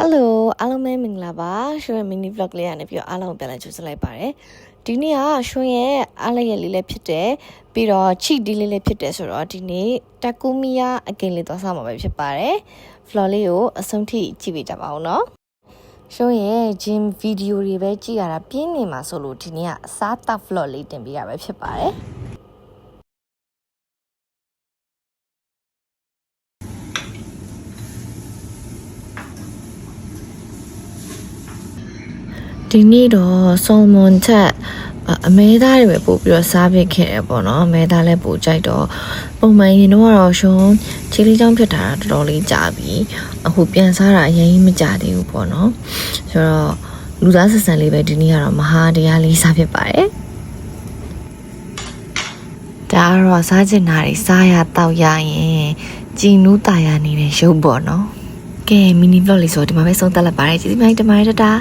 Hello အားလုံးပဲမင်္ဂလာပါရွှေ mini vlog လေးရနေပြီးတော့အားလုံးပြန်လည်ကြိုဆိုလိုက်ပါတယ်ဒီနေ့ကရွှေရဲ့အားလည်းရလေးလည်းဖြစ်တယ်ပြီးတော့ချီဒီလေးလည်းဖြစ်တယ်ဆိုတော့ဒီနေ့တကူမီယာအကင်လေးသွားစားမှာပဲဖြစ်ပါတယ် vlog လေးကိုအဆုံးထိကြည့်ပေးကြပါဦးနော်ရွှေရဲ့ gym video တွေပဲကြည့်ရတာပြင်းနေမှာဆိုလို့ဒီနေ့ကအစားတောက် vlog လေးတင်ပေးရပဲဖြစ်ပါတယ်ဒီနေ့တော့ဆော်မွန်ချက်အမဲသားတွေပဲပို့ပြီးတော့စားဖြစ်ခဲ့တယ်ပေါ့နော်အမဲသားလည်းပို့ကြိုက်တော့ပုံမှန်ရင်တော့ရှုံးချီလေးချောင်းဖြစ်တာတော်တော်လေးကြာပြီအခုပြန်စားတာအရင်မကြသေးဘူးပေါ့နော်ဆိုတော့လူသားဆက်ဆံလေးပဲဒီနေ့ကတော့မဟာတရားလေးစားဖြစ်ပါတယ်ဒါကတော့စားချင်တာတွေစားရတောက်ရရင်ကြည်နူးတာရနေတဲ့ရုပ်ပေါ့နော်ကဲ mini vlog လေးဆိုဒီမှာပဲဆုံးသက်လိုက်ပါတယ်ကျေးဇူးများတင်ပါတယ်တတား